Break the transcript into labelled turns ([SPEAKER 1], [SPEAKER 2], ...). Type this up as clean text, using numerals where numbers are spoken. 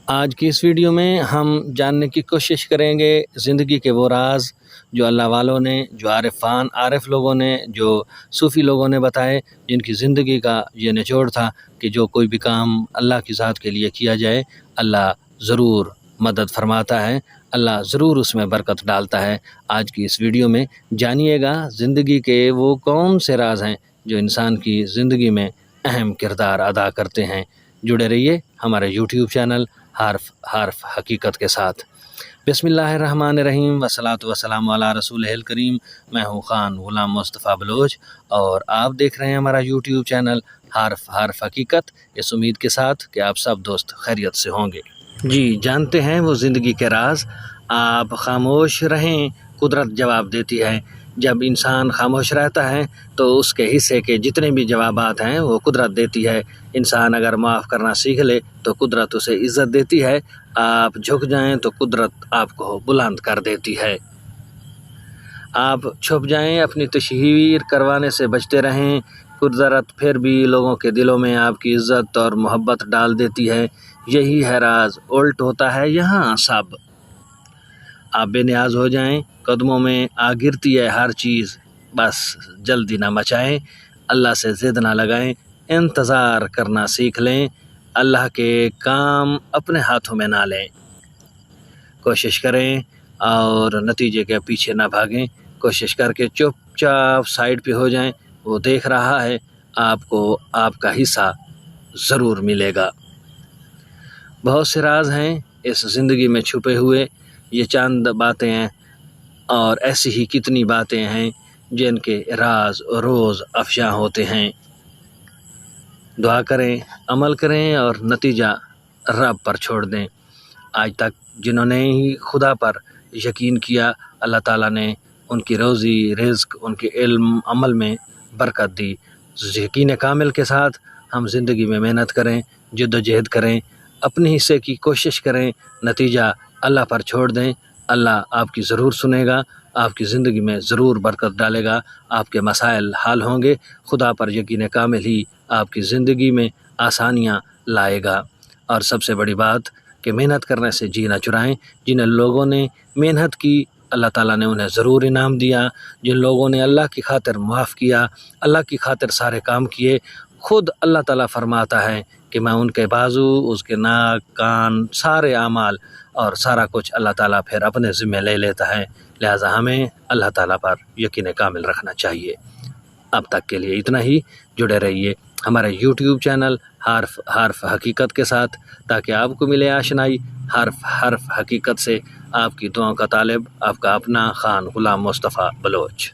[SPEAKER 1] آج کی اس ویڈیو میں ہم جاننے کی کوشش کریں گے زندگی کے وہ راز جو اللہ والوں نے، جو عارف لوگوں نے، جو صوفی لوگوں نے بتائے، جن کی زندگی کا یہ نچوڑ تھا کہ جو کوئی بھی کام اللہ کی ذات کے لیے کیا جائے، اللہ ضرور مدد فرماتا ہے، اللہ ضرور اس میں برکت ڈالتا ہے۔ آج کی اس ویڈیو میں جانیے گا زندگی کے وہ کون سے راز ہیں جو انسان کی زندگی میں اہم کردار ادا کرتے ہیں۔ جڑے رہیے ہمارے یوٹیوب چینل حرف حقیقت کے ساتھ۔ بسم اللہ الرحمن الرحیم والصلاۃ والسلام علی رسول الکریم۔ میں ہوں خان غلام مصطفیٰ بلوچ اور آپ دیکھ رہے ہیں ہمارا یوٹیوب چینل حرف حقیقت، اس امید کے ساتھ کہ آپ سب دوست خیریت سے ہوں گے۔ جی جانتے ہیں وہ زندگی کے راز۔ آپ خاموش رہیں، قدرت جواب دیتی ہے۔ جب انسان خاموش رہتا ہے تو اس کے حصے کے جتنے بھی جوابات ہیں وہ قدرت دیتی ہے۔ انسان اگر معاف کرنا سیکھ لے تو قدرت اسے عزت دیتی ہے۔ آپ جھک جائیں تو قدرت آپ کو بلند کر دیتی ہے۔ آپ چھپ جائیں، اپنی تشہیر کروانے سے بچتے رہیں، قدرت پھر بھی لوگوں کے دلوں میں آپ کی عزت اور محبت ڈال دیتی ہے۔ یہی ہے راز، الٹ ہوتا ہے یہاں سب۔ آپ بے نیاز ہو جائیں، قدموں میں آ گرتی ہے ہر چیز، بس جلدی نہ مچائیں، اللہ سے ضد نہ لگائیں، انتظار کرنا سیکھ لیں، اللہ کے کام اپنے ہاتھوں میں نہ لیں۔ کوشش کریں اور نتیجے کے پیچھے نہ بھاگیں، کوشش کر کے چپ چاپ سائڈ پہ ہو جائیں، وہ دیکھ رہا ہے، آپ کو آپ کا حصہ ضرور ملے گا۔ بہت سے راز ہیں اس زندگی میں چھپے ہوئے، یہ چند باتیں ہیں اور ایسی ہی کتنی باتیں ہیں جن کے راز روز افشاں ہوتے ہیں۔ دعا کریں، عمل کریں اور نتیجہ رب پر چھوڑ دیں۔ آج تک جنہوں نے ہی خدا پر یقین کیا، اللہ تعالیٰ نے ان کی روزی رزق، ان کے علم عمل میں برکت دی۔ یقین کامل کے ساتھ ہم زندگی میں محنت کریں، جد و جہد کریں، اپنے حصے کی کوشش کریں، نتیجہ اللہ پر چھوڑ دیں۔ اللہ آپ کی ضرور سنے گا، آپ کی زندگی میں ضرور برکت ڈالے گا، آپ کے مسائل حل ہوں گے۔ خدا پر یقین کامل ہی آپ کی زندگی میں آسانیاں لائے گا۔ اور سب سے بڑی بات کہ محنت کرنے سے جی نہ چرائیں۔ جن لوگوں نے محنت کی اللہ تعالیٰ نے انہیں ضرور انعام دیا۔ جن لوگوں نے اللہ کی خاطر معاف کیا، اللہ کی خاطر سارے کام کیے، خود اللہ تعالیٰ فرماتا ہے کہ میں ان کے بازو، اس کے ناک، کان، سارے اعمال اور سارا کچھ اللہ تعالیٰ پھر اپنے ذمہ لے لیتا ہے۔ لہٰذا ہمیں اللہ تعالیٰ پر یقین کامل رکھنا چاہیے۔ اب تک کے لیے اتنا ہی۔ جڑے رہیے ہمارے یوٹیوب چینل حرف حقیقت کے ساتھ تاکہ آپ کو ملے آشنائی حرف حقیقت سے۔ آپ کی دعاؤں کا طالب، آپ کا اپنا خان غلام مصطفیٰ بلوچ۔